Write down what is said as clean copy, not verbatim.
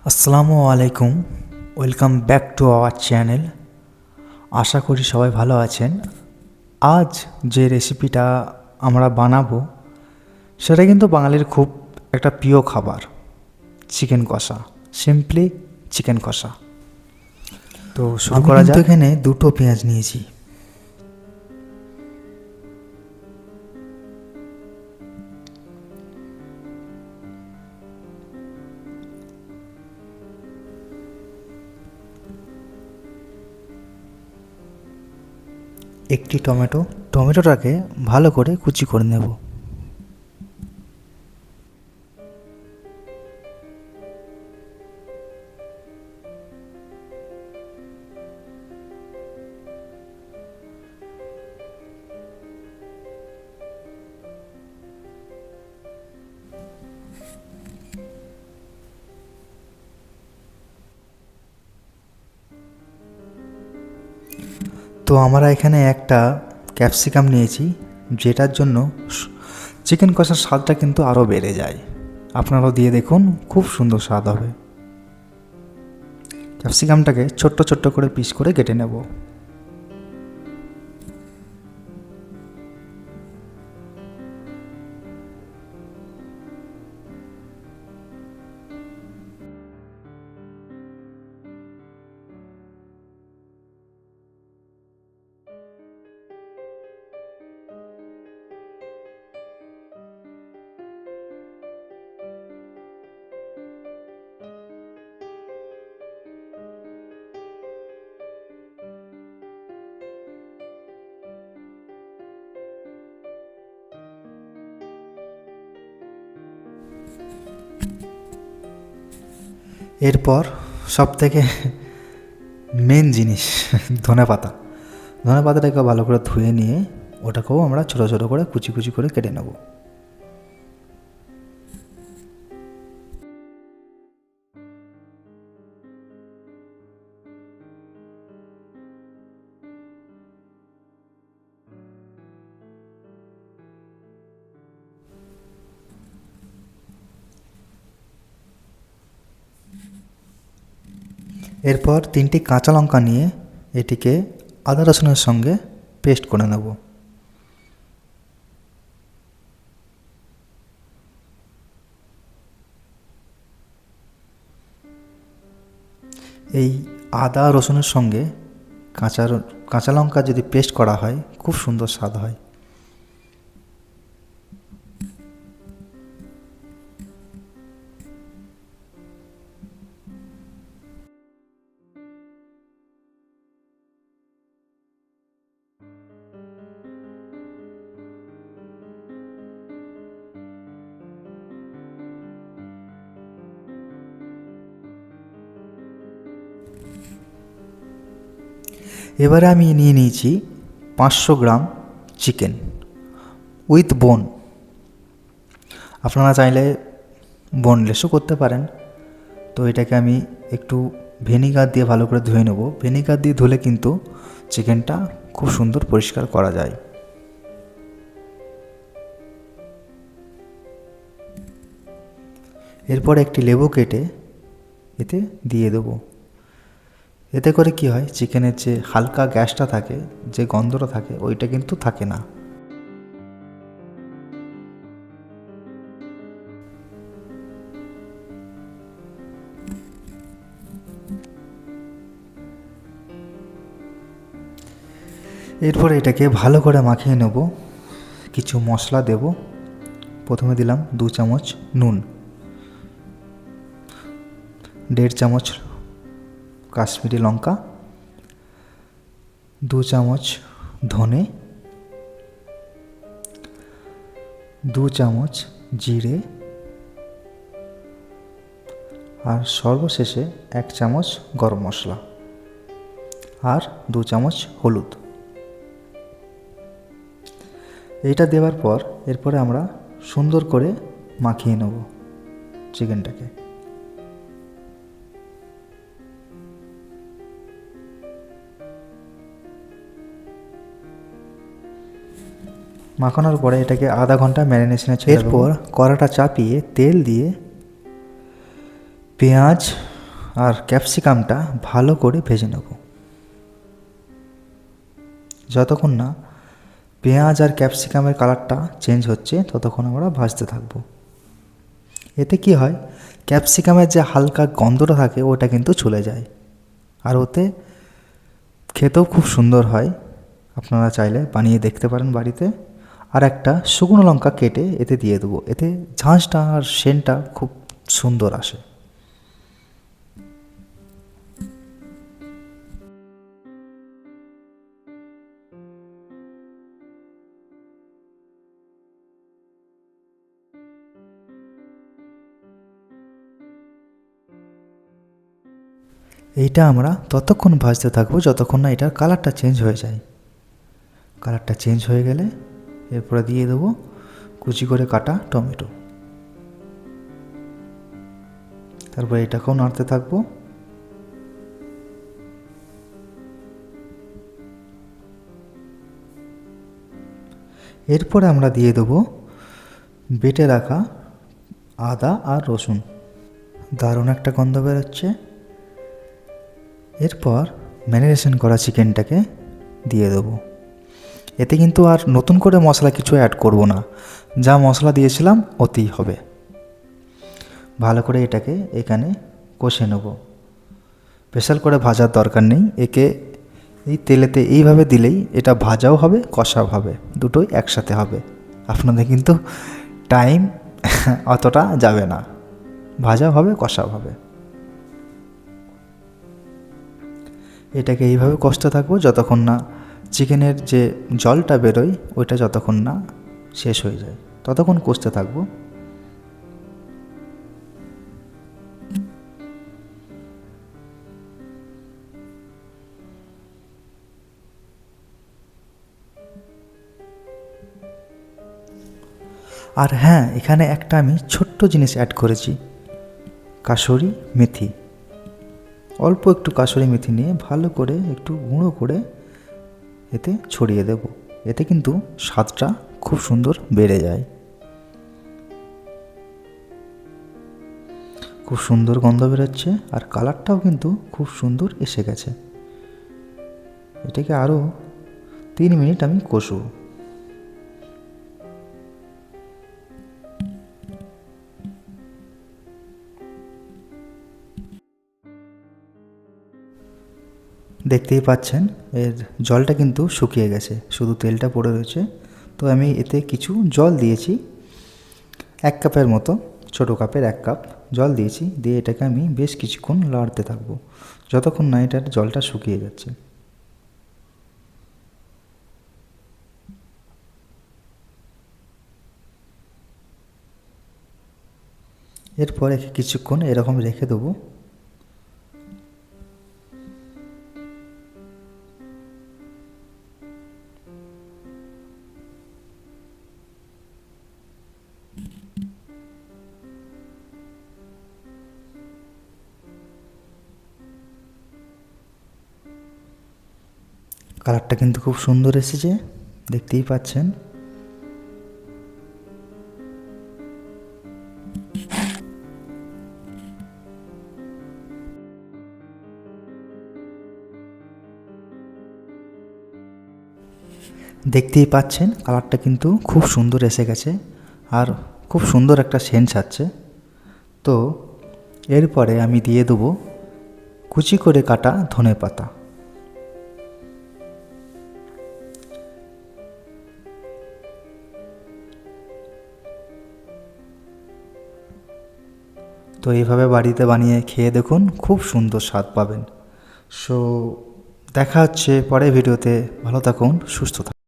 আসসালামু আলাইকুম, welcome back to our channel. আশা করি সবাই ভালো আছেন। আজ যে রেসিপিটা আমরা বানাবো সেটা কিন্তু বাঙালির খুব একটা প্রিয় খাবার, চিকেন কষা। সিম্পলি চিকেন কষা। তো শুরু করা যাক। এখানে দুটো পেঁয়াজ নিয়েছি। একটি টমেটোটাকে ভালো করে কুচি করে নেব। তো আমরা এখানে একটা ক্যাপসিকাম নিয়েছি, যেটার জন্য চিকেন কষার স্বাদটা কিন্তু আরও বেড়ে যায়। আপনারাও দিয়ে দেখুন, খুব সুন্দর স্বাদ হবে। ক্যাপসিকামটাকে ছোট্ট ছোট্ট করে পিস করে কেটে নেব। এরপর সবথেকে মেন জিনিস ধনেপাতাটাকে ভালো করে ধুয়ে নিয়ে ওটাকেও আমরা ছোটো ছোটো করে কুচি কুচি করে কেটে নেব। এরপর 3টি কাঁচা লঙ্কা নিয়ে এটিকে আদা রসুনের সঙ্গে পেস্ট করে নেব। এই আদা রসুনের সঙ্গে কাঁচা লঙ্কা যদি পেস্ট করা হয়, খুব সুন্দর স্বাদ হয়। এবারে আমি নিয়ে নিয়েছি 500 গ্রাম চিকেন উইথ বোন। আপনারা চাইলে বোনলেসও করতে পারেন। তো এটাকে আমি একটু ভিনিগার দিয়ে ভালো করে ধুয়ে নেব। ভিনিগার দিয়ে ধুলে কিন্তু চিকেনটা খুব সুন্দর পরিষ্কার করা যায়। এরপর একটি লেবু কেটে এতে দিয়ে দেবো। এতে করে কি হয়, চিকেনের যে হালকা গ্যাসটা থাকে, যে গন্ধটা থাকে, ওইটা কিন্তু থাকে না। এরপর এটাকে ভালো করে মাখিয়ে নেব। কিছু মশলা দেব। প্রথমে দিলাম 2 চামচ নুন, 1.5 চামচ কাশ্মীরি লঙ্কা, 2 চামচ ধনে, 2 চামচ জিরে, আর সর্বশেষে 1 চামচ গরম মশলা, আর 2 চামচ হলুদ। এইটা দেওয়ার পর এরপরে আমরা সুন্দর করে মাখিয়ে নেব চিকেনটাকে। মাখানোর পরে এটাকে আধা ঘন্টা ম্যারিনেশনে ছেড়ে দেব। এরপর কড়াটা চাপিয়ে তেল দিয়ে পেঁয়াজ আর ক্যাপসিকামটা ভালো করে ভেজে নেব। যতক্ষণ না পেঁয়াজ আর ক্যাপসিকামের কালারটা চেঞ্জ হচ্ছে ততক্ষণ আমরা ভাজতে থাকব। এতে কি হয়, ক্যাপসিকামের যে হালকা গন্ধটা থাকে ওটা কিন্তু চলে যায়, আর ওতে খেতেও খুব সুন্দর হয়। আপনারা চাইলে বানিয়ে দেখতে পারেন বাড়িতে। আর একটা শুকনো লঙ্কা কেটে এতে দিয়ে দেবো, এতে ঝাঁঝটা আর সেন্টটা খুব সুন্দর আসে। এইটা আমরা ততক্ষণ ভাজতে থাকবো যতক্ষণ না এটার কালারটা চেঞ্জ হয়ে যায়। কালারটা চেঞ্জ হয়ে গেলে এরপরে দিয়ে দেবো কুচি করে কাটা টমেটো। তারপরে এটাকেও নাড়তে থাকবো। এরপরে আমরা দিয়ে দেবো বেটে রাখা আদা আর রসুন। দারুণ একটা গন্ধ বেরোচ্ছে। এরপর ম্যারিনেশন করা চিকেনটাকে দিয়ে দেবো। এতে কিন্তু আর নতুন করে মশলা কিছু অ্যাড করব না, যা মশলা দিয়েছিলাম ওতেই হবে। ভালো করে এটাকে এখানে কষে নেব। স্পেশাল করে ভাজার দরকার নেই, একে এই তেলেতে এইভাবে দিলেই এটা ভাজাও হবে কষাও হবে, দুটোই একসাথে হবে। আপনাদের কিন্তু টাইম অতটা যাবে না, ভাজাও হবে কষাও হবে। এটাকে এইভাবে কষতে থাকবো যতক্ষণ না চিকেনের যে জলটা বেরোয় ওইটা যতক্ষণ না শেষ হয়ে যায় ততক্ষণ কষতে থাকবো। আর হ্যাঁ, এখানে একটা আমি ছোট্ট জিনিস অ্যাড করেছি, কাসুরি মেথি। অল্প একটু কাসুরি মেথি নিয়ে ভালো করে একটু গুঁড়ো করে এতে ছড়িয়ে দেব। এতে কিন্তু স্বাদটা খুব সুন্দর বেড়ে যায়। খুব সুন্দর গন্ধ বেরোচ্ছে আর কালারটাও কিন্তু খুব সুন্দর এসে গেছে। এটাকে আরও 3 মিনিট আমি কষবো। দেখতেই পাচ্ছেন এর জলটা কিন্তু শুকিয়ে গেছে, শুধু তেলটা পড়ে রয়েছে। তো আমি এতে কিছু জল দিয়েছি, 1 কাপের মতো, ছোটো কাপের 1 কাপ জল দিয়েছি। দিয়ে এটাকে আমি বেশ কিছুক্ষণ লাড়তে থাকবো যতক্ষণ না এটার জলটা শুকিয়ে যাচ্ছে। এরপর একে কিছুক্ষণ এরকম রেখে দেবো। কালারটা কিন্তু খুব সুন্দর এসেছে, দেখতেই পাচ্ছেন। দেখতেই পাচ্ছেন কালারটা কিন্তু খুব সুন্দর এসে গেছে আর খুব সুন্দর একটা সেন্ট ছাড়ছে। তো এরপরে আমি দিয়ে দেবো কুচি করে কাটা ধনেপাতা। তো এইভাবে বাড়িতে বানিয়ে খেয়ে দেখুন, খুব সুন্দর স্বাদ পাবেন। সো দেখা হচ্ছে পরের ভিডিওতে। ভালো থাকুন, সুস্থ থাকুন।